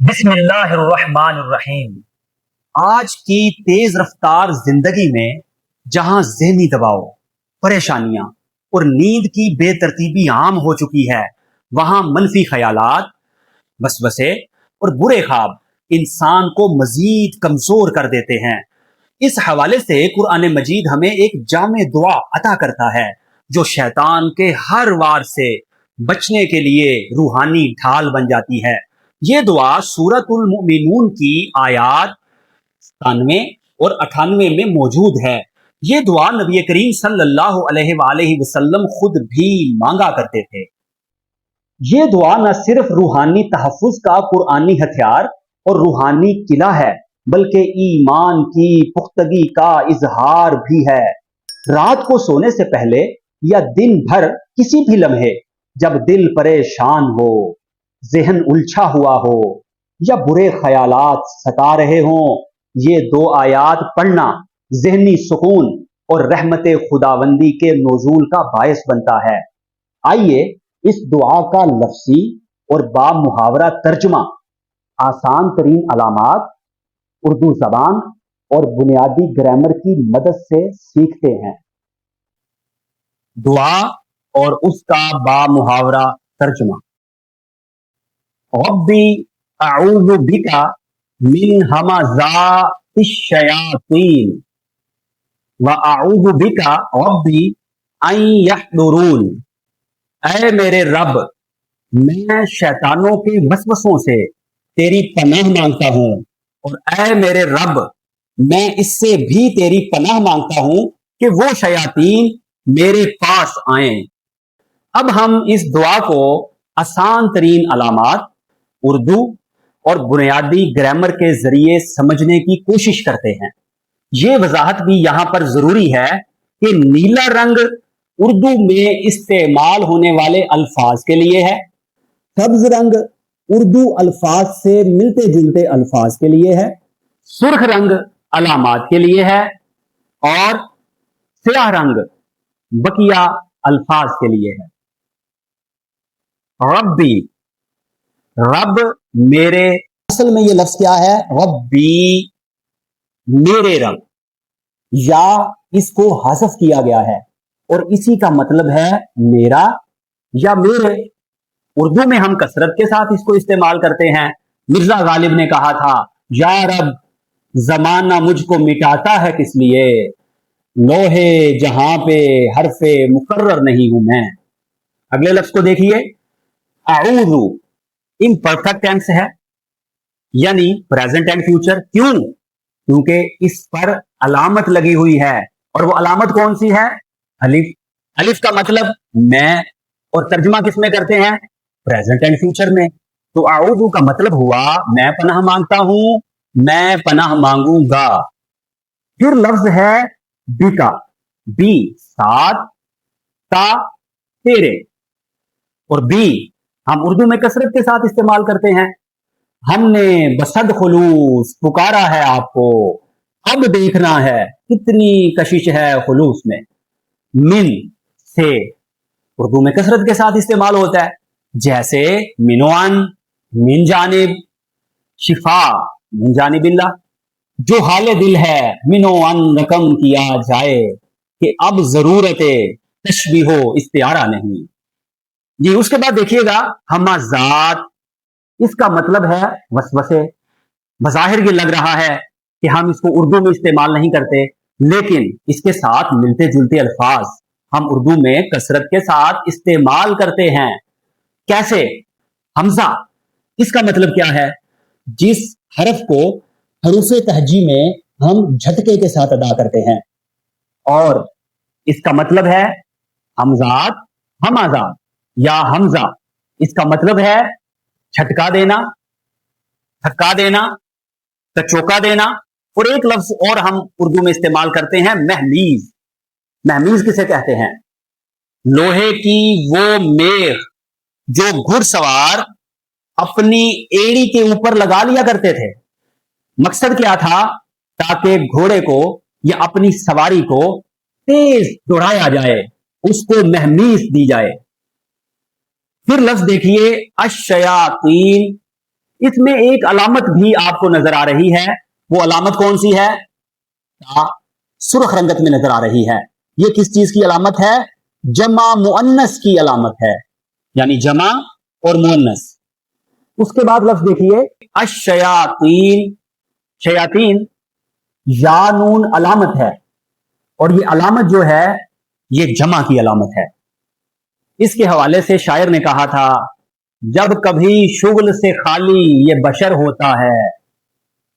بسم اللہ الرحمن الرحیم۔ آج کی تیز رفتار زندگی میں جہاں ذہنی دباؤ، پریشانیاں اور نیند کی بے ترتیبی عام ہو چکی ہے، وہاں منفی خیالات، وسوسے اور برے خواب انسان کو مزید کمزور کر دیتے ہیں۔ اس حوالے سے قرآن مجید ہمیں ایک جامع دعا عطا کرتا ہے جو شیطان کے ہر وار سے بچنے کے لیے روحانی ڈھال بن جاتی ہے۔ یہ دعا سورۃ المؤمنون کی آیات 97 اور 98 میں موجود ہے۔ یہ دعا نبی کریم صلی اللہ علیہ وآلہ وسلم خود بھی مانگا کرتے تھے۔ یہ دعا نہ صرف روحانی تحفظ کا قرآنی ہتھیار اور روحانی قلعہ ہے، بلکہ ایمان کی پختگی کا اظہار بھی ہے۔ رات کو سونے سے پہلے یا دن بھر کسی بھی لمحے جب دل پریشان ہو، ذہن الجھا ہوا ہو یا برے خیالات ستا رہے ہوں، یہ دو آیات پڑھنا ذہنی سکون اور رحمت خداوندی کے نزول کا باعث بنتا ہے۔ آئیے اس دعا کا لفظی اور با محاورہ ترجمہ، آسان ترین علامات، اردو زبان اور بنیادی گرامر کی مدد سے سیکھتے ہیں۔ دعا اور اس کا با محاورہ ترجمہ۔ ربی اعوذ بک من ہمزات الشیاطین واعوذ بک ربی ان یحضرون۔ اے میرے رب، میں شیطانوں کے وسوسوں سے تیری پناہ مانگتا ہوں، اور اے میرے رب، میں اس سے بھی تیری پناہ مانگتا ہوں کہ وہ شیاطین میرے پاس آئیں۔ اب ہم اس دعا کو آسان ترین علامات، اردو اور بنیادی گرامر کے ذریعے سمجھنے کی کوشش کرتے ہیں۔ یہ وضاحت بھی یہاں پر ضروری ہے کہ نیلا رنگ اردو میں استعمال ہونے والے الفاظ کے لیے ہے، سبز رنگ اردو الفاظ سے ملتے جلتے الفاظ کے لیے ہے، سرخ رنگ علامات کے لیے ہے، اور سیاہ رنگ بقیہ الفاظ کے لیے ہے۔ ربی، رب میرے، اصل میں یہ لفظ کیا ہے؟ ربی، میرے رب، یا اس کو حذف کیا گیا ہے اور اسی کا مطلب ہے میرا یا میرے۔ اردو میں ہم کثرت کے ساتھ اس کو استعمال کرتے ہیں۔ مرزا غالب نے کہا تھا، یا رب زمانہ مجھ کو مٹاتا ہے کس لیے، لوہے جہاں پہ حرف مقرر نہیں ہوں میں۔ اگلے لفظ کو دیکھیے، اعوذ، امپرفیکٹ ٹینس ہے، یعنی پریزنٹ اینڈ فیوچر۔ کیوں؟ کیونکہ اس پر علامت لگی ہوئی ہے، اور وہ علامت کون سی ہے؟ الف۔ الف کا مطلب میں، اور ترجمہ کس میں کرتے ہیں؟ پریزنٹ اینڈ فیوچر میں۔ تو اعوذ کا مطلب ہوا میں پناہ مانگتا ہوں، میں پناہ مانگوں گا۔ پھر لفظ ہے بیکا، بی ساتھ، تا تیرے، اور بی ہم اردو میں کثرت کے ساتھ استعمال کرتے ہیں۔ ہم نے بصد خلوص پکارا ہے آپ کو، اب دیکھنا ہے کتنی کشش ہے خلوص میں۔ من سے اردو میں کثرت کے ساتھ استعمال ہوتا ہے، جیسے منوان، من جانب، شفا من جانب اللہ۔ جو حال دل ہے منوان رقم کیا جائے کہ اب ضرورت تشبیہ و استعارہ نہیں۔ جی اس کے بعد دیکھیے گا ہمزات، اس کا مطلب ہے وسوسے۔ بظاہر یہ لگ رہا ہے کہ ہم اس کو اردو میں استعمال نہیں کرتے، لیکن اس کے ساتھ ملتے جلتے الفاظ ہم اردو میں کثرت کے ساتھ استعمال کرتے ہیں۔ کیسے؟ حمزہ، اس کا مطلب کیا ہے؟ جس حرف کو حروف تہجی میں ہم جھٹکے کے ساتھ ادا کرتے ہیں، اور اس کا مطلب ہے حمزات، ہمازات یا حمزہ، اس کا مطلب ہے جھٹکا دینا، تھکا دینا، کچوکا دینا۔ اور ایک لفظ اور ہم اردو میں استعمال کرتے ہیں، مہمیز۔ مہمیز کسے کہتے ہیں؟ لوہے کی وہ میخ جو گھڑ سوار اپنی ایڑی کے اوپر لگا لیا کرتے تھے۔ مقصد کیا تھا؟ تاکہ گھوڑے کو یا اپنی سواری کو تیز دوڑایا جائے، اس کو مہمیز دی جائے۔ پھر لفظ دیکھیے، الشیاطین، इसमें एक अलामत भी आपको नजर आ रही है, वो अलामत कौन सी है? सुर्ख रंगत में नजर आ रही है। ये किस चीज की अलामत है? जमा मुअन्नस की अलामत है, यानी जमा और मुअन्नस। उसके बाद लफ्ज देखिए, अशयातीन, शयातीन या नून अलामत है, और ये अलामत जो है ये जमा की अलामत है। इसके हवाले से शायर ने कहा था, जब कभी शुगल से खाली ये बशर होता है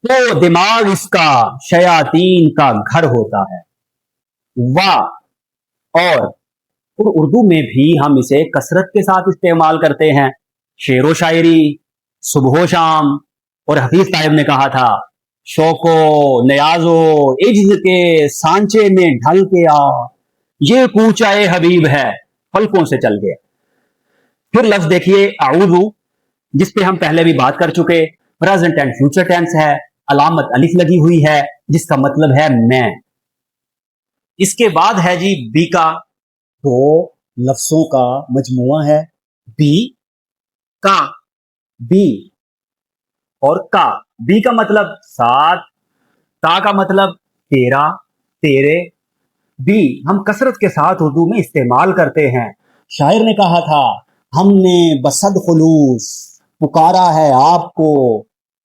तो दिमाग इसका शयातीन का घर होता है। वाह। और उर्दू में भी हम इसे कसरत के साथ इस्तेमाल करते हैं, शेरो शायरी, सुबह शाम। और हफीज साहब ने कहा था, शौको नयाजो इज्ज के सांचे में ढल के आ, ये कूचाए हबीब है फलकों से चल गया। फिर लफ्ज देखिए आऊज़ु, जिस पे हम पहले भी बात कर चुके, प्रेजेंट एंड फ्यूचर टेंस है, अलामत अलिफ लगी हुई है जिसका मतलब है मैं। इसके बाद है जी बी का, तो लफ्जों का मजमुआ है बी का, बी और का। बी का मतलब साथ, ता का मतलब तेरा, तेरे। बी हम कसरत के साथ उर्दू में इस्तेमाल करते हैं। शायर ने कहा था, हमने बसद खुलूस पुकारा है आपको,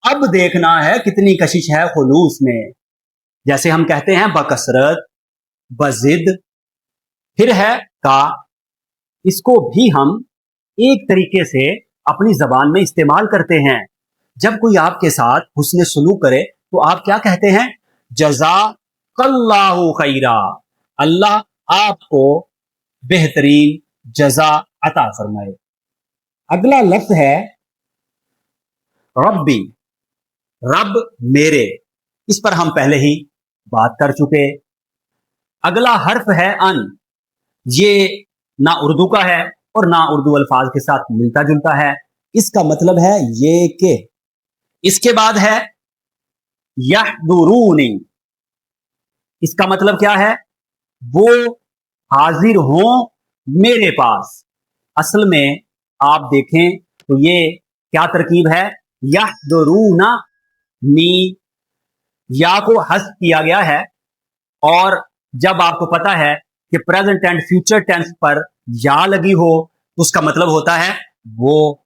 अब देखना है कितनी कशिश है खुलूस में। जैसे हम कहते हैं बकसरत, बजिद। फिर है का, इसको भी हम एक तरीके से अपनी जबान में इस्तेमाल करते हैं। जब कोई आपके साथ हुस्न सुलूक करे तो आप क्या कहते हैं? जज़ाकल्लाहु खैरा, अल्लाह आपको बेहतरीन जजा अता फरमाए। अगला लफ्ज है रब्बी, रब मेरे। इस पर हम पहले ही बात कर चुके। अगला हर्फ है अन, ये ना उर्दू का है और ना उर्दू अल्फाज के साथ मिलता जुलता है, इसका मतलब है ये के। इसके बाद है यहदुरूनी, इसका मतलब क्या है? वो हाजिर हों मेरे पास। असल में आप देखें तो ये क्या तरकीब है? यहदुरूना, नी या को हस्फ किया गया है, और जब आपको पता है कि प्रेजेंट एंड फ्यूचर टेंस पर या लगी हो तो उसका मतलब होता है वो।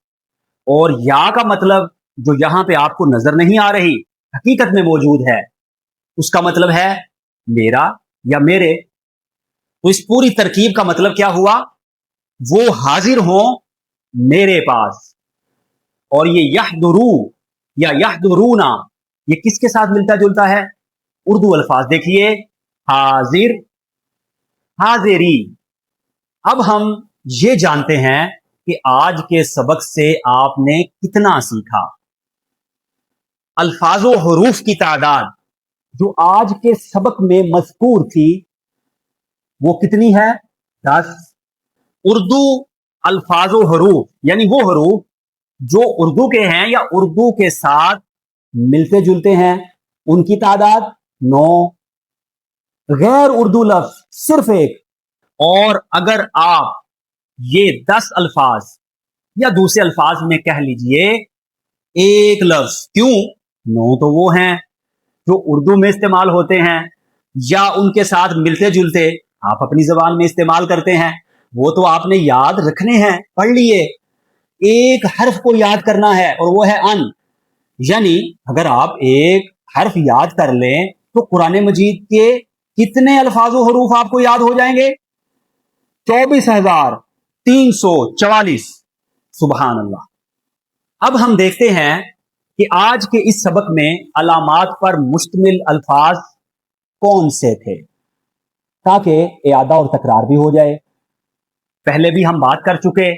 और या का मतलब जो यहां पे आपको नजर नहीं आ रही, हकीकत में मौजूद है, उसका मतलब है मेरा या मेरे। तो इस पूरी तरकीब का मतलब क्या हुआ? वो हाजिर हो मेरे पास। और ये यहदुरू या यहदुरूना, ये किसके साथ मिलता जुलता है? उर्दू अल्फाज देखिए, हाजिर, हाजिरी। अब हम ये जानते हैं कि आज के सबक से आपने कितना सीखा। अल्फाजो हरूफ की तादाद जो आज के सबक में मज़कूर थी वो कितनी है? 10। उर्दू अल्फाजो हरूफ यानी वो हरूफ जो उर्दू के हैं या उर्दू के साथ मिलते जुलते हैं, उनकी तादाद 9। गैर उर्दू लफ्ज सिर्फ एक। और अगर आप ये 10 अल्फाज या दूसरे अल्फाज में कह लीजिए एक लफ्ज, क्यों? 9 तो वो हैं जो उर्दू में इस्तेमाल होते हैं या उनके साथ मिलते जुलते आप अपनी जबान में इस्तेमाल करते हैं, वो तो आपने याद रखने हैं, पढ़ लिए। एक हर्फ को याद करना है और वो है अन। यानी अगर आप एक हर्फ याद कर लें तो कुरान मजीद के कितने अल्फाजो हरूफ आपको याद हो जाएंगे? 24,344। सुभान अल्लाह। अब हम देखते हैं कि आज के इस सबक में अलामात पर मुश्तमिल अल्फाज कौन से थे, ताकि इयादा और तकरार भी हो जाए। पहले भी हम बात कर चुके,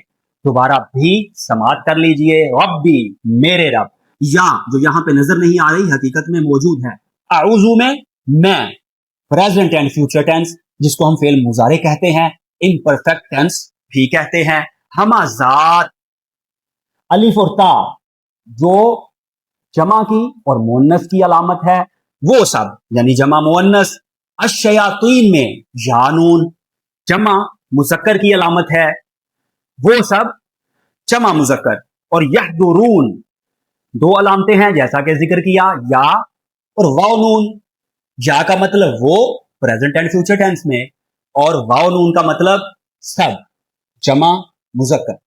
दोबारा भी समात कर लीजिए। रब्बी, मेरे रब। या जो यहां पे नजर नहीं आ रही हकीकत में मौजूद है। आऊज़ु में मैं, प्रेजेंट एंड फ्यूचर टेंस जिसको हम फेल मुजारे कहते हैं, इम्परफेक्ट टेंस भी कहते हैं। हमाजात, अलिफ और ता जो जमा की और मुअन्नस की अलामत है, वो सब यानी जमा मुअन्नस। अशयातीन में यानून जमा मुज़क्कर की अलामत है, वो सब जमा मुज़क्कर। और यहदुरून दो अलामतें हैं जैसा कि जिक्र किया, या और वाव नून। या का मतलब वो प्रेजेंट एंड फ्यूचर टेंस में, और वाव नून का मतलब सब, जमा मुजक्कर।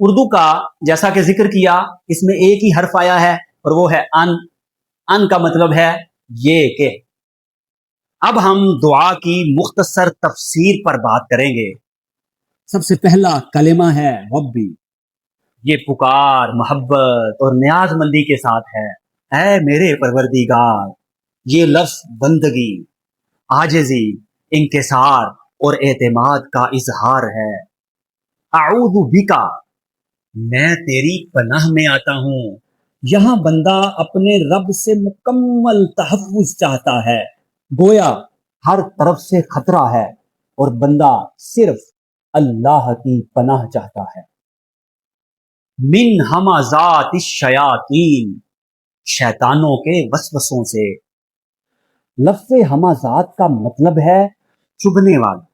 उर्दू का जैसा कि जिक्र किया, इसमें एक ही हर्फ आया है और वो है अन। अन का मतलब है ये के। अब हम दुआ की मुख्तसर तफसीर पर बात करेंगे। सबसे पहला कलेमा है रब्बी। ये पुकार मोहब्बत और न्याजमंदी के साथ है, ऐ मेरे परवरदिगार। ये लफ्ज बंदगी, आजिज़ी, इंकिसार और एतमाद का इजहार है। आऊज़ु बिका, मैं तेरी पनाह में आता हूँ। यहां बंदा अपने रब से मुकम्मल तहफ़्फ़ुज़ चाहता है, गोया हर तरफ से खतरा है और बंदा सिर्फ अल्लाह की पनाह चाहता है। मिन हमाज़ातिश शयातीन, शैतानों के वसवसों से। लफ्ज़ हमाज़ात का मतलब है चुभने वाले,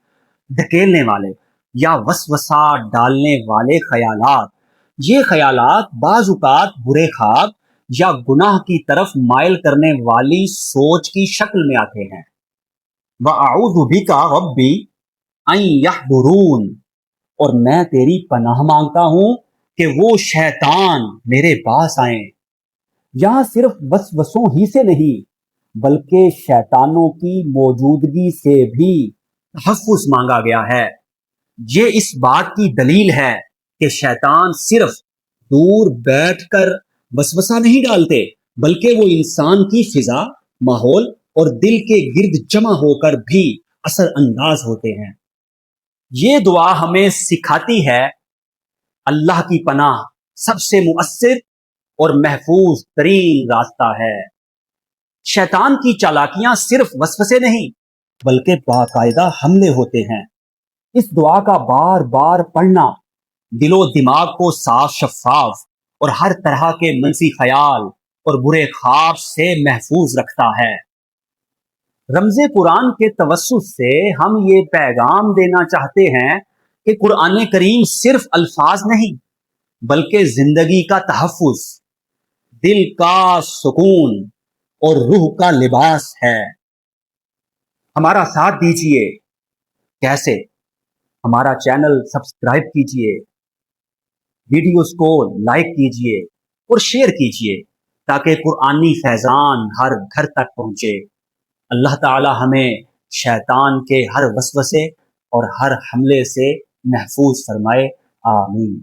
धकेलने वाले या वसवसा डालने वाले ख़यालात। ये ख़यालात बाज़ुकात बुरे ख्वाब या गुनाह की तरफ माइल करने वाली सोच की शक्ल में आते हैं। वअऊज़ु बिका रब्बी अन यहदुरून, और मैं तेरी पनाह मांगता हूं कि वो शैतान मेरे पास आए। यहां सिर्फ वसवसों ही से नहीं बल्कि शैतानों की मौजूदगी से भी तहफ़्फ़ुज़ मांगा गया है। ये इस बात की दलील है कि शैतान सिर्फ दूर बैठकर वसवसा नहीं डालते, बल्कि वो इंसान की फिजा, माहौल और दिल के गिर्द जमा होकर भी असर अंदाज होते हैं। ये दुआ हमें सिखाती है अल्लाह की पनाह सबसे मुअस्सिर और महफूज तरीन रास्ता है। शैतान की चालाकियां सिर्फ वसवसे नहीं बल्कि बाकायदा हमले होते हैं। इस दुआ का बार बार पढ़ना दिलो दिमाग को साफ, शफाफ और हर तरह के मनफी ख्याल और बुरे ख्वाब से महफूज रखता है। रमज़े कुरान के तवस्सुत से हम ये पैगाम देना चाहते हैं कि कुरान करीम सिर्फ अल्फाज नहीं बल्कि जिंदगी का तहफ़्फ़ुज़, दिल का सुकून और रूह का लिबास है। हमारा साथ दीजिए। कैसे? हमारा चैनल सब्सक्राइब कीजिए, वीडियोस को लाइक कीजिए और शेयर कीजिए ताकि कुरानी फैजान हर घर तक पहुंचे। अल्लाह ताला हमें शैतान के हर वसवसे और हर हमले से महफूज फरमाए। आमीन।